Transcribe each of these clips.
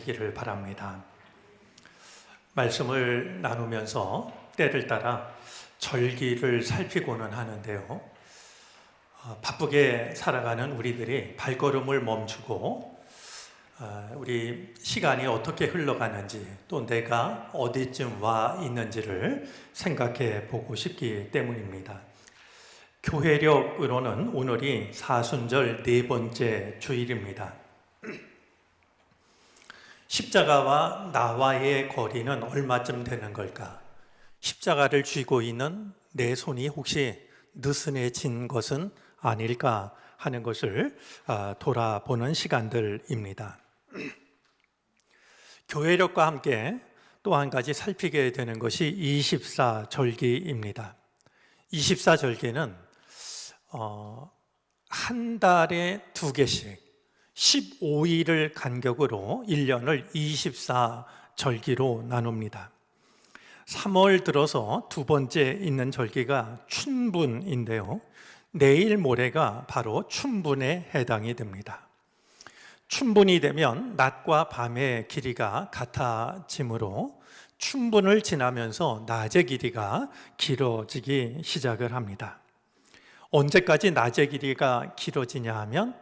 기를 바랍니다. 말씀을 나누면서 때를 따라 절기를 살피고는 하는데요. 바쁘게 살아가는 우리들이 발걸음을 멈추고 우리 시간이 어떻게 흘러가는지 또 내가 어디쯤 와 있는지를 생각해 보고 싶기 때문입니다. 교회력으로는 오늘이 사순절 네 번째 주일입니다. 십자가와 나와의 거리는 얼마쯤 되는 걸까? 십자가를 쥐고 있는 내 손이 혹시 느슨해진 것은 아닐까 하는 것을 돌아보는 시간들입니다. 교회력과 함께 또 한 가지 살피게 되는 것이 24절기입니다. 24절기는 한 달에 2개씩 15일을 간격으로 1년을 24절기로 나눕니다. 3월 들어서 두 번째 있는 절기가 춘분인데요. 내일 모레가 바로 춘분에 해당이 됩니다. 춘분이 되면 낮과 밤의 길이가 같아지므로 춘분을 지나면서 낮의 길이가 길어지기 시작을 합니다. 언제까지 낮의 길이가 길어지냐 하면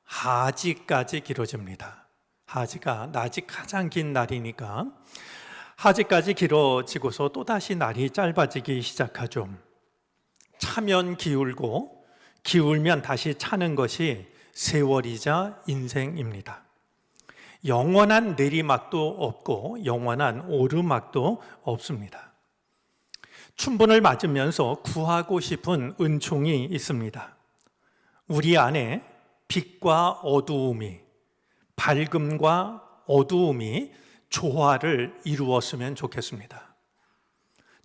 하지까지 길어집니다. 하지가 낮이 가장 긴 날이니까 하지까지 길어지고서 또다시 날이 짧아지기 시작하죠. 차면 기울고 기울면 다시 차는 것이 세월이자 인생입니다. 영원한 내리막도 없고 영원한 오르막도 없습니다. 춘분을 맞으면서 구하고 싶은 은총이 있습니다. 우리 안에 빛과 어두움이, 밝음과 어두움이 조화를 이루었으면 좋겠습니다.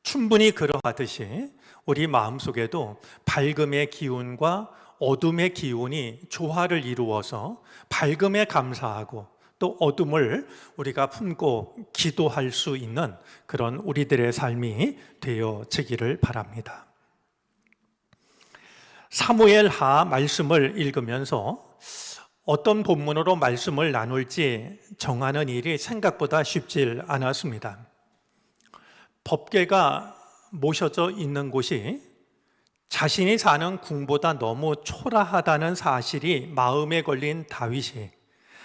충분히 그러하듯이 우리 마음속에도 밝음의 기운과 어둠의 기운이 조화를 이루어서 밝음에 감사하고 또 어둠을 우리가 품고 기도할 수 있는 그런 우리들의 삶이 되어지기를 바랍니다. 사무엘하 말씀을 읽으면서 어떤 본문으로 말씀을 나눌지 정하는 일이 생각보다 쉽지 않았습니다. 법궤가 모셔져 있는 곳이 자신이 사는 궁보다 너무 초라하다는 사실이 마음에 걸린 다윗이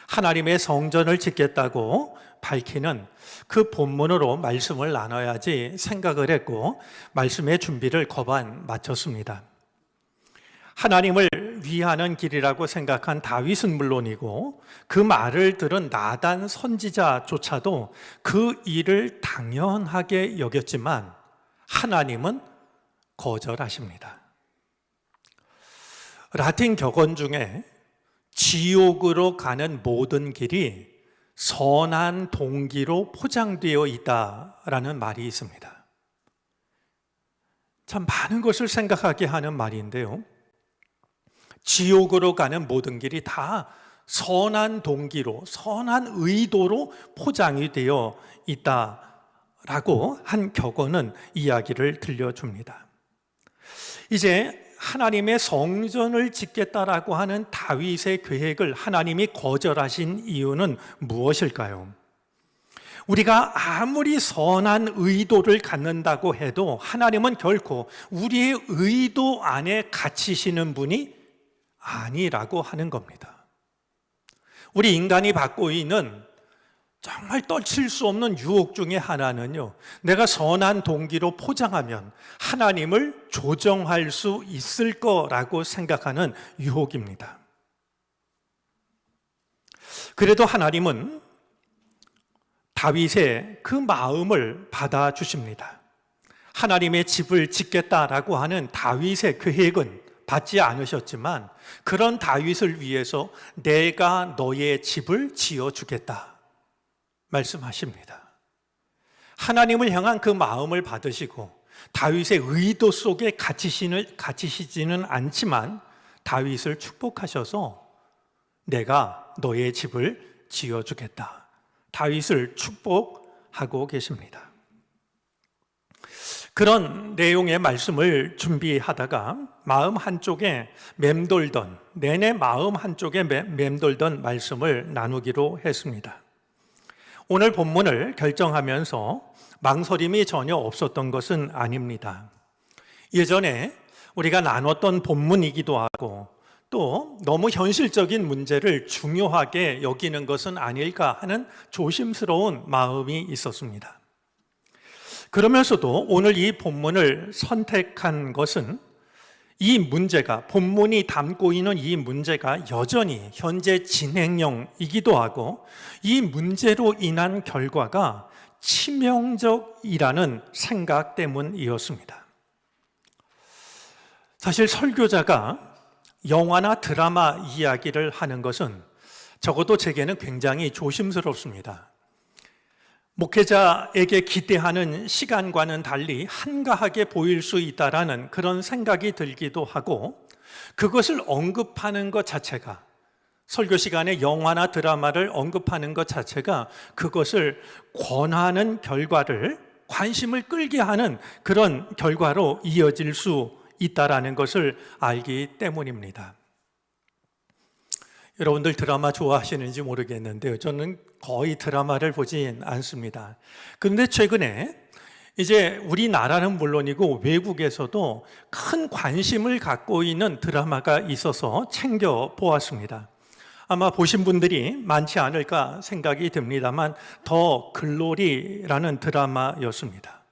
하나님의 성전을 짓겠다고 밝히는 그 본문으로 말씀을 나눠야지 생각을 했고 말씀의 준비를 거반 마쳤습니다. 하나님을 위하는 길이라고 생각한 다윗은 물론이고 그 말을 들은 나단 선지자조차도 그 일을 당연하게 여겼지만 하나님은 거절하십니다. 라틴 격언 중에 지옥으로 가는 모든 길이 선한 동기로 포장되어 있다라는 말이 있습니다. 참 많은 것을 생각하게 하는 말인데요. 지옥으로 가는 모든 길이 다 선한 동기로, 선한 의도로 포장이 되어 있다라고 한 격언은 이야기를 들려줍니다. 이제 하나님의 성전을 짓겠다라고 하는 다윗의 계획을 하나님이 거절하신 이유는 무엇일까요? 우리가 아무리 선한 의도를 갖는다고 해도 하나님은 결코 우리의 의도 안에 갇히시는 분이 아니라고 하는 겁니다. 우리 인간이 받고 있는 정말 떨칠 수 없는 유혹 중에 하나는요, 내가 선한 동기로 포장하면 하나님을 조정할 수 있을 거라고 생각하는 유혹입니다. 그래도 하나님은 다윗의 그 마음을 받아주십니다. 하나님의 집을 짓겠다라고 하는 다윗의 계획은 받지 않으셨지만 그런 다윗을 위해서 내가 너의 집을 지어주겠다 말씀하십니다. 하나님을 향한 그 마음을 받으시고 다윗의 의도 속에 갇히시지는 않지만 다윗을 축복하셔서 내가 너의 집을 지어주겠다. 다윗을 축복하고 계십니다. 그런 내용의 말씀을 준비하다가 마음 한쪽에 맴돌던, 내내 마음 한쪽에 맴돌던 말씀을 나누기로 했습니다. 오늘 본문을 결정하면서 망설임이 전혀 없었던 것은 아닙니다. 예전에 우리가 나눴던 본문이기도 하고 또 너무 현실적인 문제를 중요하게 여기는 것은 아닐까 하는 조심스러운 마음이 있었습니다. 그러면서도 오늘 이 본문을 선택한 것은 이 문제가, 본문이 담고 있는 이 문제가 여전히 현재 진행형이기도 하고 이 문제로 인한 결과가 치명적이라는 생각 때문이었습니다. 사실 설교자가 영화나 드라마 이야기를 하는 것은 적어도 제게는 굉장히 조심스럽습니다. 목회자에게 기대하는 시간과는 달리 한가하게 보일 수 있다라는 그런 생각이 들기도 하고 그것을 언급하는 것 자체가 설교 시간에 영화나 드라마를 언급하는 것 자체가 그것을 권하는 결과를 관심을 끌게 하는 그런 결과로 이어질 수 있다라는 것을 알기 때문입니다. 여러분들 드라마 좋아하시는지 모르겠는데요. 저는 거의 드라마를 보진 않습니다. 그런데 최근에 이제 우리나라는 물론이고 외국에서도 큰 관심을 갖고 있는 드라마가 있어서 챙겨 보았습니다. 아마 보신 분들이 많지 않을까 생각이 듭니다만 더 글로리라는 드라마였습니다.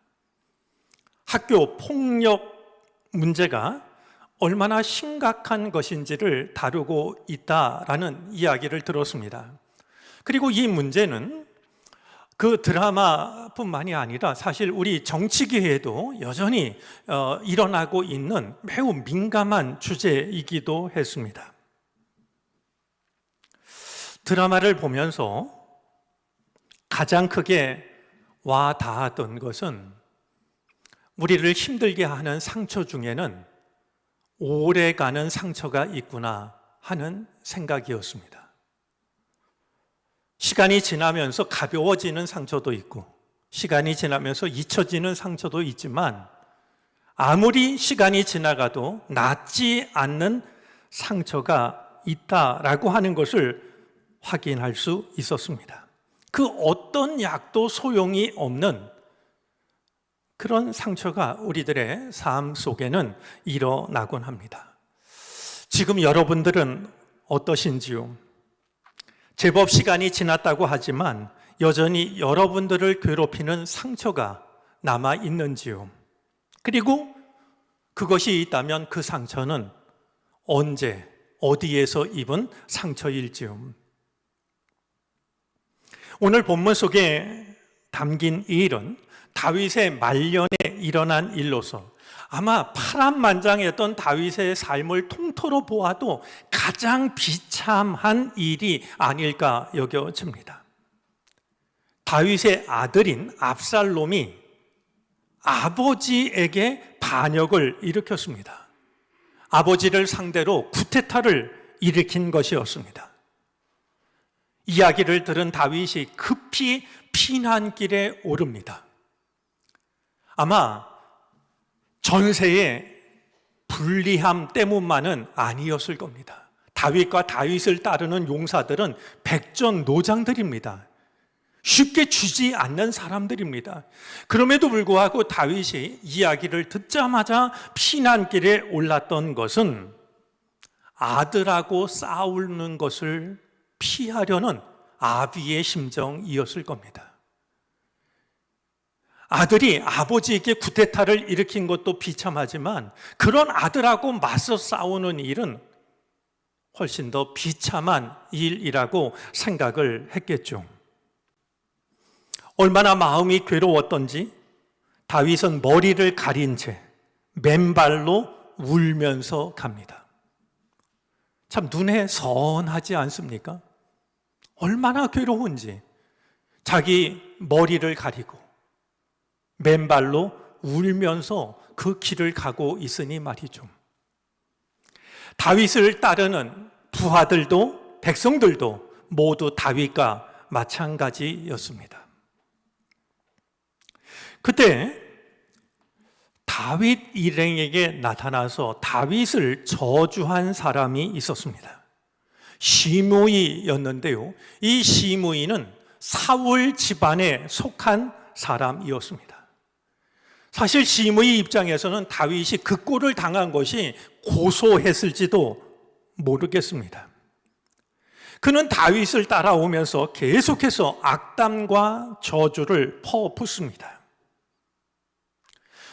학교 폭력 문제가 얼마나 심각한 것인지를 다루고 있다라는 이야기를 들었습니다. 그리고 이 문제는 그 드라마뿐만이 아니라 사실 우리 정치계에도 여전히 일어나고 있는 매우 민감한 주제이기도 했습니다. 드라마를 보면서 가장 크게 와 닿았던 것은 우리를 힘들게 하는 상처 중에는 오래가는 상처가 있구나 하는 생각이었습니다. 시간이 지나면서 가벼워지는 상처도 있고 시간이 지나면서 잊혀지는 상처도 있지만 아무리 시간이 지나가도 낫지 않는 상처가 있다라고 하는 것을 확인할 수 있었습니다. 그 어떤 약도 소용이 없는 그런 상처가 우리들의 삶 속에는 일어나곤 합니다. 지금 여러분들은 어떠신지요? 제법 시간이 지났다고 하지만 여전히 여러분들을 괴롭히는 상처가 남아 있는지요? 그리고 그것이 있다면 그 상처는 언제, 어디에서 입은 상처일지요? 오늘 본문 속에 담긴 이 일은 다윗의 말년에 일어난 일로서 아마 파란만장했던 다윗의 삶을 통틀어 보아도 가장 비참한 일이 아닐까 여겨집니다. 다윗의 아들인 압살롬이 아버지에게 반역을 일으켰습니다. 아버지를 상대로 쿠데타를 일으킨 것이었습니다. 이야기를 들은 다윗이 급히 피난길에 오릅니다. 아마 전세의 불리함 때문만은 아니었을 겁니다. 다윗과 다윗을 따르는 용사들은 백전노장들입니다. 쉽게 주지 않는 사람들입니다. 그럼에도 불구하고 다윗이 이야기를 듣자마자 피난길에 올랐던 것은 아들하고 싸우는 것을 피하려는 아비의 심정이었을 겁니다. 아들이 아버지에게 쿠데타를 일으킨 것도 비참하지만 그런 아들하고 맞서 싸우는 일은 훨씬 더 비참한 일이라고 생각을 했겠죠. 얼마나 마음이 괴로웠던지 다윗은 머리를 가린 채 맨발로 울면서 갑니다. 참 눈에 선하지 않습니까? 얼마나 괴로운지 자기 머리를 가리고 맨발로 울면서 그 길을 가고 있으니 말이죠. 다윗을 따르는 부하들도 백성들도 모두 다윗과 마찬가지였습니다. 그때 다윗 일행에게 나타나서 다윗을 저주한 사람이 있었습니다. 시므이였는데요. 이 시므이는 사울 집안에 속한 사람이었습니다. 사실 시므이 입장에서는 다윗이 그 꼴을 당한 것이 고소했을지도 모르겠습니다. 그는 다윗을 따라오면서 계속해서 악담과 저주를 퍼붓습니다.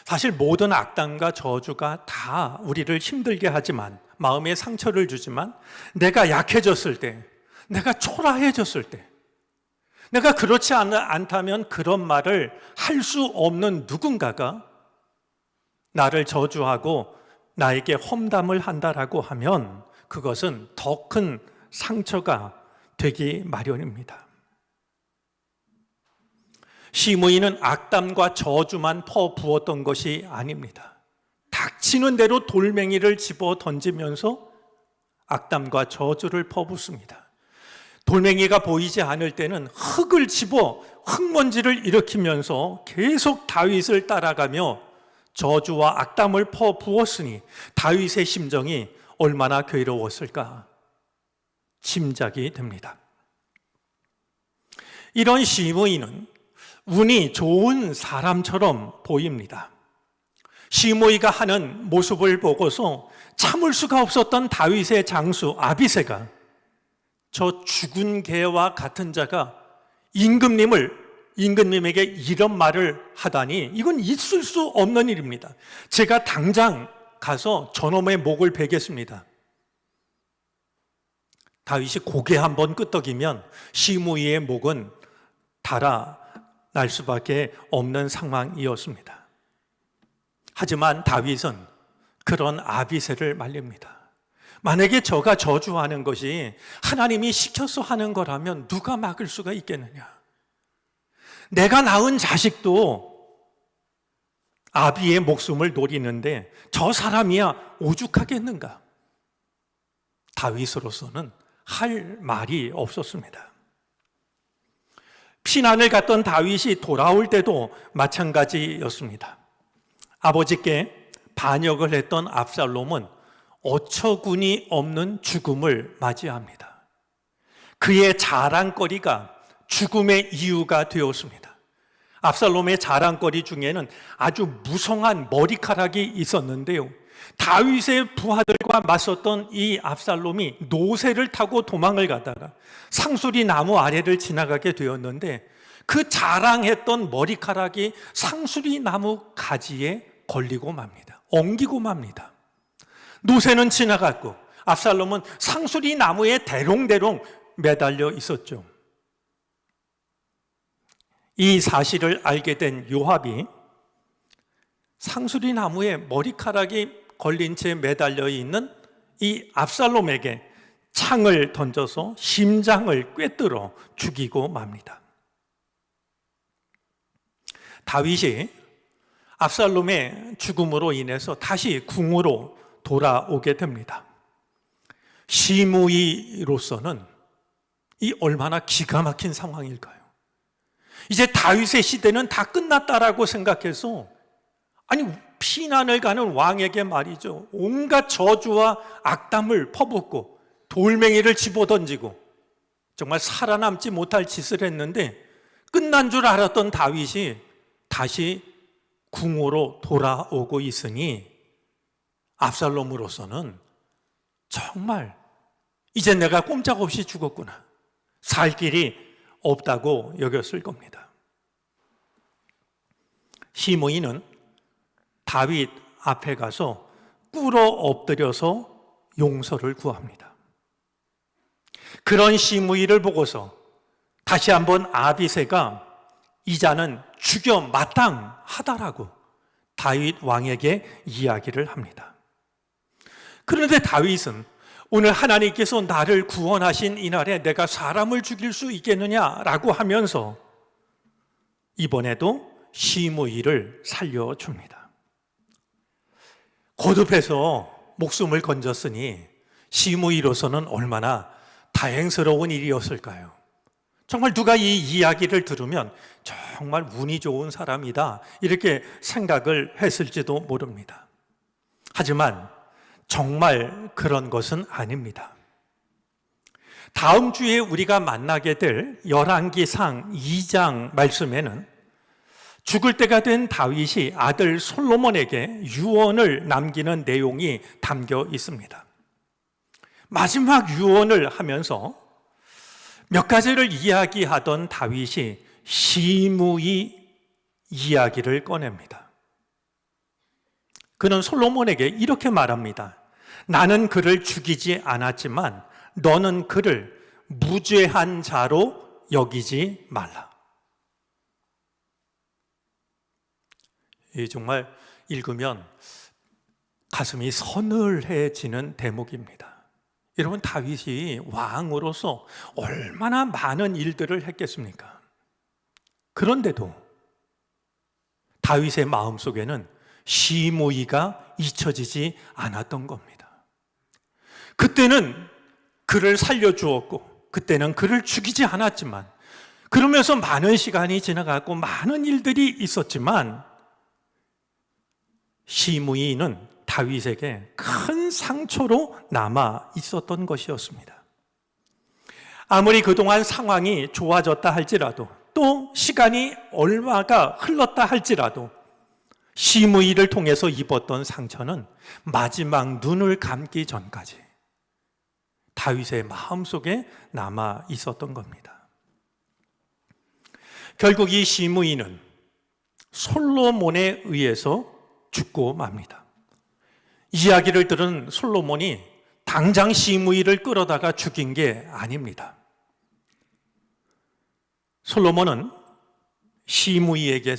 사실 모든 악담과 저주가 다 우리를 힘들게 하지만, 마음에 상처를 주지만, 내가 약해졌을 때, 내가 초라해졌을 때, 내가 그렇지 않다면 그런 말을 할 수 없는 누군가가 나를 저주하고 나에게 험담을 한다라고 하면 그것은 더 큰 상처가 되기 마련입니다. 시므이는 악담과 저주만 퍼부었던 것이 아닙니다. 닥치는 대로 돌멩이를 집어 던지면서 악담과 저주를 퍼붓습니다. 돌멩이가 보이지 않을 때는 흙을 집어 흙먼지를 일으키면서 계속 다윗을 따라가며 저주와 악담을 퍼부었으니 다윗의 심정이 얼마나 괴로웠을까 짐작이 됩니다. 이런 시므이는 운이 좋은 사람처럼 보입니다. 시므이가 하는 모습을 보고서 참을 수가 없었던 다윗의 장수 아비새가 저 죽은 개와 같은 자가 임금님에게 이런 말을 하다니 이건 있을 수 없는 일입니다. 제가 당장 가서 저놈의 목을 베겠습니다. 다윗이 고개 한번 끄덕이면 시므이의 목은 달아날 수밖에 없는 상황이었습니다. 하지만 다윗은 그런 아비새를 말립니다. 만약에 저가 저주하는 것이 하나님이 시켜서 하는 거라면 누가 막을 수가 있겠느냐? 내가 낳은 자식도 아비의 목숨을 노리는데 저 사람이야 오죽하겠는가? 다윗으로서는 할 말이 없었습니다. 피난을 갔던 다윗이 돌아올 때도 마찬가지였습니다. 아버지께 반역을 했던 압살롬은 어처구니 없는 죽음을 맞이합니다. 그의 자랑거리가 죽음의 이유가 되었습니다. 압살롬의 자랑거리 중에는 아주 무성한 머리카락이 있었는데요, 다윗의 부하들과 맞섰던 이 압살롬이 노새를 타고 도망을 가다가 상수리 나무 아래를 지나가게 되었는데 그 자랑했던 머리카락이 상수리 나무 가지에 걸리고 맙니다. 엉기고 맙니다. 노새는 지나갔고 압살롬은 상수리 나무에 대롱대롱 매달려 있었죠. 이 사실을 알게 된 요압이 상수리 나무에 머리카락이 걸린 채 매달려 있는 이 압살롬에게 창을 던져서 심장을 꿰뚫어 죽이고 맙니다. 다윗이 압살롬의 죽음으로 인해서 다시 궁으로 돌아오게 됩니다. 시므이로서는 이 얼마나 기가 막힌 상황일까요? 이제 다윗의 시대는 다 끝났다라고 생각해서, 아니 피난을 가는 왕에게 말이죠, 온갖 저주와 악담을 퍼붓고 돌멩이를 집어던지고 정말 살아남지 못할 짓을 했는데, 끝난 줄 알았던 다윗이 다시 궁으로 돌아오고 있으니 압살롬으로서는 정말 이제 내가 꼼짝없이 죽었구나, 살 길이 없다고 여겼을 겁니다. 시므이는 다윗 앞에 가서 꿇어 엎드려서 용서를 구합니다. 그런 시므이를 보고서 다시 한번 아비새가 이자는 죽여 마땅하다라고 다윗 왕에게 이야기를 합니다. 그런데 다윗은 오늘 하나님께서 나를 구원하신 이날에 내가 사람을 죽일 수 있겠느냐라고 하면서 이번에도 시므이를 살려줍니다. 거듭해서 목숨을 건졌으니 시므이로서는 얼마나 다행스러운 일이었을까요? 정말 누가 이 이야기를 들으면 정말 운이 좋은 사람이다 이렇게 생각을 했을지도 모릅니다. 하지만 정말 그런 것은 아닙니다. 다음 주에 우리가 만나게 될 열왕기상 2장 말씀에는 죽을 때가 된 다윗이 아들 솔로몬에게 유언을 남기는 내용이 담겨 있습니다. 마지막 유언을 하면서 몇 가지를 이야기하던 다윗이 시므이 이야기를 꺼냅니다. 그는 솔로몬에게 이렇게 말합니다. 나는 그를 죽이지 않았지만 너는 그를 무죄한 자로 여기지 말라. 정말 읽으면 가슴이 서늘해지는 대목입니다. 여러분, 다윗이 왕으로서 얼마나 많은 일들을 했겠습니까? 그런데도 다윗의 마음속에는 시므이가 잊혀지지 않았던 겁니다. 그때는 그를 살려주었고 그때는 그를 죽이지 않았지만, 그러면서 많은 시간이 지나갔고 많은 일들이 있었지만 시므이는 다윗에게 큰 상처로 남아 있었던 것이었습니다. 아무리 그동안 상황이 좋아졌다 할지라도, 또 시간이 얼마가 흘렀다 할지라도 시므이를 통해서 입었던 상처는 마지막 눈을 감기 전까지 다윗의 마음속에 남아 있었던 겁니다. 결국 이 시므이는 솔로몬에 의해서 죽고 맙니다. 이야기를 들은 솔로몬이 당장 시므이를 끌어다가 죽인 게 아닙니다. 솔로몬은 시므이에게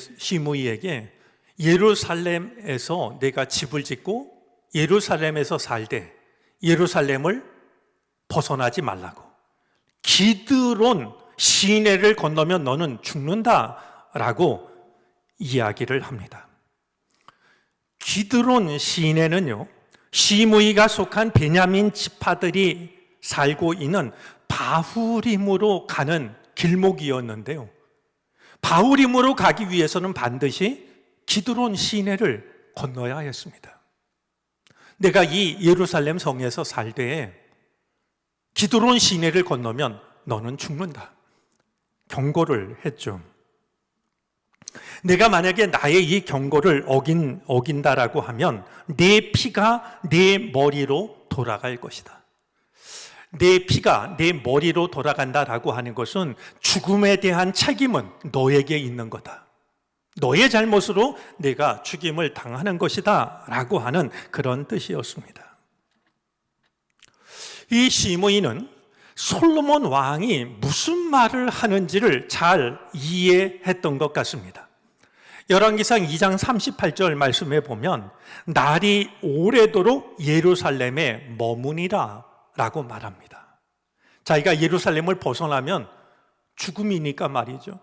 예루살렘에서 내가 집을 짓고 예루살렘에서 살되 예루살렘을 벗어나지 말라고, 기드론 시내를 건너면 너는 죽는다라고 이야기를 합니다. 기드론 시내는요, 시므이가 속한 베냐민 지파들이 살고 있는 바후림으로 가는 길목이었는데요, 바후림으로 가기 위해서는 반드시 기드론 시내를 건너야 했습니다. 내가 이 예루살렘 성에서 살 때에 기드론 시내를 건너면 너는 죽는다, 경고를 했죠. 내가 만약에 나의 이 경고를 어긴다라고 하면 내 피가 내 머리로 돌아갈 것이다. 내 피가 내 머리로 돌아간다라고 하는 것은 죽음에 대한 책임은 너에게 있는 거다. 너의 잘못으로 내가 죽임을 당하는 것이다 라고 하는 그런 뜻이었습니다. 이 시므이는 솔로몬 왕이 무슨 말을 하는지를 잘 이해했던 것 같습니다. 열왕기상 2장 38절 말씀에 보면 날이 오래도록 예루살렘에 머무니라 라고 말합니다. 자기가 예루살렘을 벗어나면 죽음이니까 말이죠.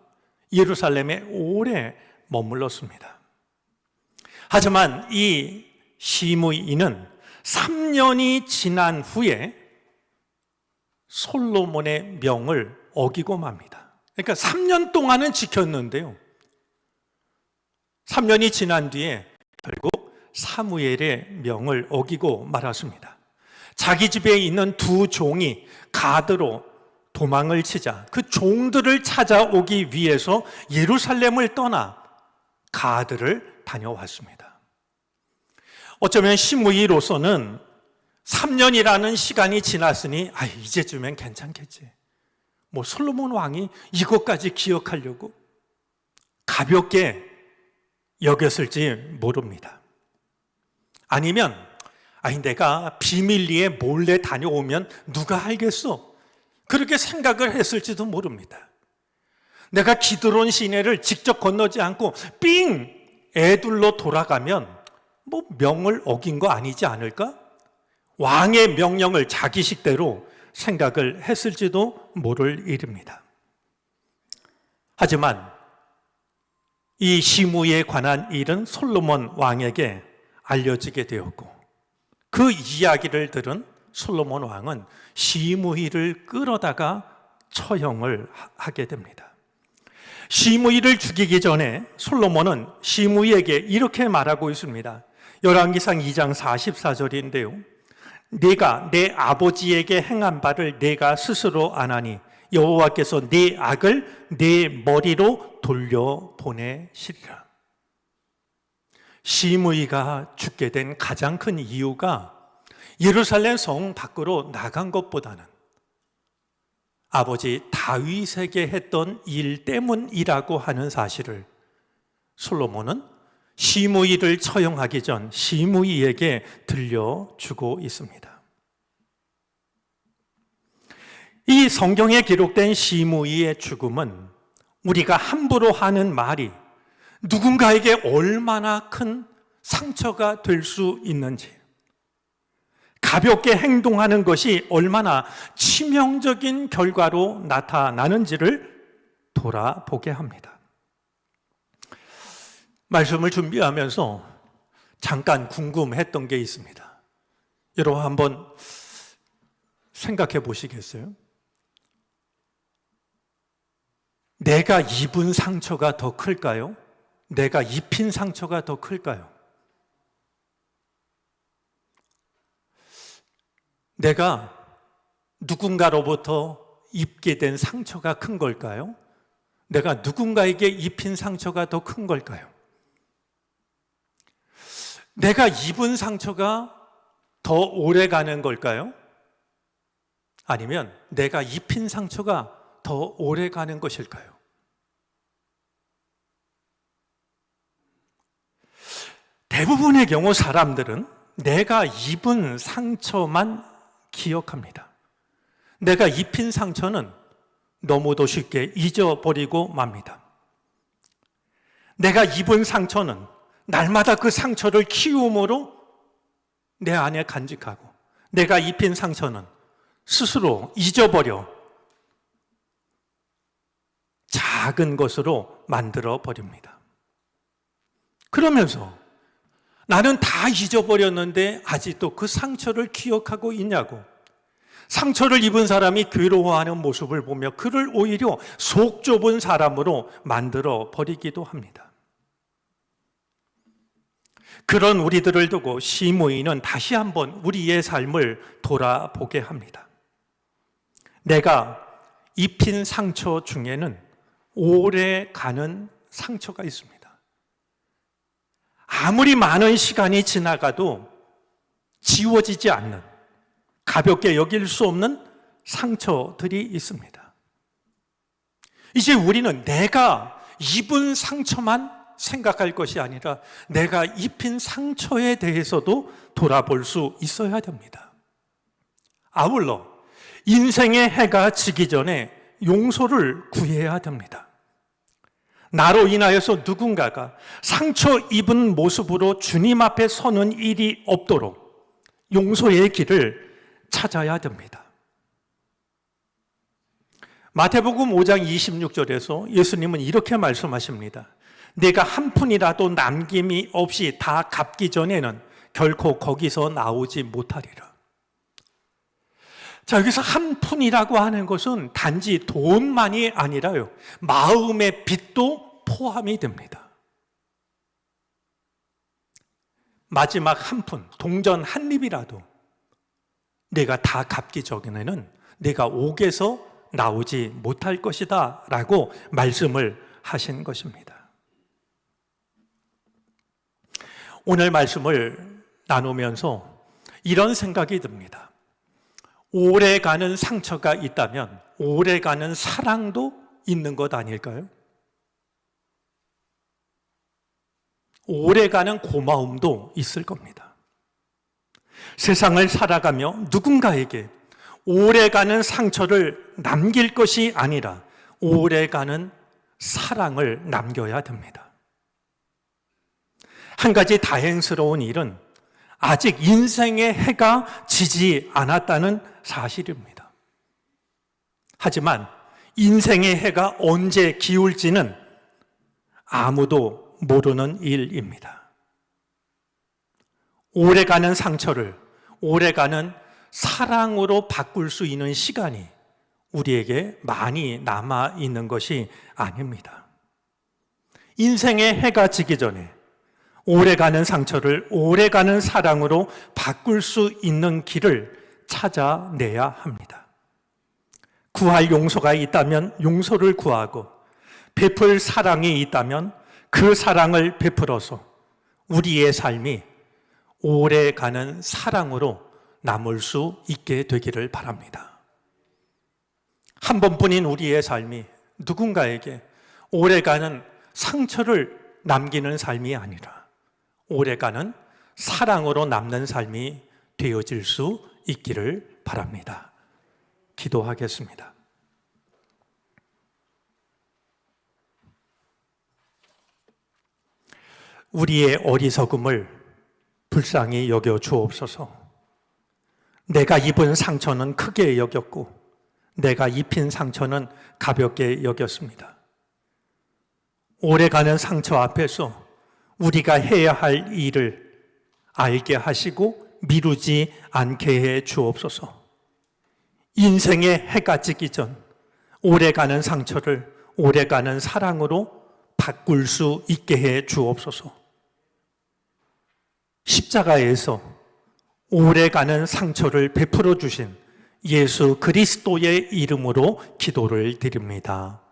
예루살렘에 오래 머물렀습니다. 하지만 이 시므이는 3년이 지난 후에 솔로몬의 명을 어기고 맙니다. 그러니까 3년 동안은 지켰는데요, 3년이 지난 뒤에 결국 사무엘의 명을 어기고 말았습니다. 자기 집에 있는 두 종이 가드로 도망을 치자 그 종들을 찾아오기 위해서 예루살렘을 떠나 가드를 다녀왔습니다. 어쩌면 시므이로서는 3년이라는 시간이 지났으니 이제쯤엔 괜찮겠지, 솔로몬 왕이 이것까지 기억하려고 가볍게 여겼을지 모릅니다. 아니면 내가 비밀리에 몰래 다녀오면 누가 알겠어, 그렇게 생각을 했을지도 모릅니다. 내가 기드론 시내를 직접 건너지 않고 삥 애둘러 돌아가면 명을 어긴 거 아니지 않을까? 왕의 명령을 자기 식대로 생각을 했을지도 모를 일입니다. 하지만 이 시므이에 관한 일은 솔로몬 왕에게 알려지게 되었고, 그 이야기를 들은 솔로몬 왕은 시므이를 끌어다가 처형을 하게 됩니다. 시므이를 죽이기 전에 솔로몬은 시므이에게 이렇게 말하고 있습니다. 열왕기상 2장 44절인데요. 네가 내 아버지에게 행한 바를 내가 스스로 아나니 여호와께서 네 악을 네 머리로 돌려보내시리라. 시므이가 죽게 된 가장 큰 이유가 예루살렘 성 밖으로 나간 것보다는 아버지 다윗에게 했던 일 때문이라고 하는 사실을 솔로몬은 시므이를 처형하기 전 시므이에게 들려주고 있습니다. 이 성경에 기록된 시므이의 죽음은 우리가 함부로 하는 말이 누군가에게 얼마나 큰 상처가 될 수 있는지, 가볍게 행동하는 것이 얼마나 치명적인 결과로 나타나는지를 돌아보게 합니다. 말씀을 준비하면서 잠깐 궁금했던 게 있습니다. 여러분 한번 생각해 보시겠어요? 내가 입은 상처가 더 클까요? 내가 입힌 상처가 더 클까요? 내가 누군가로부터 입게 된 상처가 큰 걸까요? 내가 누군가에게 입힌 상처가 더 큰 걸까요? 내가 입은 상처가 더 오래 가는 걸까요? 아니면 내가 입힌 상처가 더 오래 가는 것일까요? 대부분의 경우 사람들은 내가 입은 상처만 기억합니다. 내가 입힌 상처는 너무도 쉽게 잊어버리고 맙니다. 내가 입은 상처는 날마다 그 상처를 키움으로 내 안에 간직하고, 내가 입힌 상처는 스스로 잊어버려 작은 것으로 만들어 버립니다. 그러면서 나는 다 잊어버렸는데 아직도 그 상처를 기억하고 있냐고, 상처를 입은 사람이 괴로워하는 모습을 보며 그를 오히려 속 좁은 사람으로 만들어 버리기도 합니다. 그런 우리들을 두고 시므이는 다시 한번 우리의 삶을 돌아보게 합니다. 내가 입힌 상처 중에는 오래 가는 상처가 있습니다. 아무리 많은 시간이 지나가도 지워지지 않는, 가볍게 여길 수 없는 상처들이 있습니다. 이제 우리는 내가 입은 상처만 생각할 것이 아니라 내가 입힌 상처에 대해서도 돌아볼 수 있어야 됩니다. 아울러 인생의 해가 지기 전에 용서를 구해야 됩니다. 나로 인하여서 누군가가 상처 입은 모습으로 주님 앞에 서는 일이 없도록 용서의 길을 찾아야 됩니다. 마태복음 5장 26절에서 예수님은 이렇게 말씀하십니다. 내가 한 푼이라도 남김이 없이 다 갚기 전에는 결코 거기서 나오지 못하리라. 자, 여기서 한 푼이라고 하는 것은 단지 돈만이 아니라요, 마음의 빚도 포함이 됩니다. 마지막 한 푼, 동전 한 입이라도 내가 다 갚기 전에는 내가 옥에서 나오지 못할 것이다 라고 말씀을 하신 것입니다. 오늘 말씀을 나누면서 이런 생각이 듭니다. 오래가는 상처가 있다면 오래가는 사랑도 있는 것 아닐까요? 오래가는 고마움도 있을 겁니다. 세상을 살아가며 누군가에게 오래가는 상처를 남길 것이 아니라 오래가는 사랑을 남겨야 됩니다. 한 가지 다행스러운 일은 아직 인생의 해가 지지 않았다는 사실입니다. 하지만 인생의 해가 언제 기울지는 아무도 모르는 일입니다. 오래가는 상처를 오래가는 사랑으로 바꿀 수 있는 시간이 우리에게 많이 남아 있는 것이 아닙니다. 인생의 해가 지기 전에 오래가는 상처를 오래가는 사랑으로 바꿀 수 있는 길을 찾아내야 합니다. 구할 용서가 있다면 용서를 구하고 베풀 사랑이 있다면 그 사랑을 베풀어서 우리의 삶이 오래가는 사랑으로 남을 수 있게 되기를 바랍니다. 한 번뿐인 우리의 삶이 누군가에게 오래가는 상처를 남기는 삶이 아니라 오래가는 사랑으로 남는 삶이 되어질 수 있기를 바랍니다. 기도하겠습니다. 우리의 어리석음을 불쌍히 여겨 주옵소서. 내가 입은 상처는 크게 여겼고 내가 입힌 상처는 가볍게 여겼습니다. 오래가는 상처 앞에서 우리가 해야 할 일을 알게 하시고 미루지 않게 해 주옵소서. 인생의 해가 지기 전 오래가는 상처를 오래가는 사랑으로 바꿀 수 있게 해 주옵소서. 십자가에서 오래가는 상처를 베풀어 주신 예수 그리스도의 이름으로 기도를 드립니다.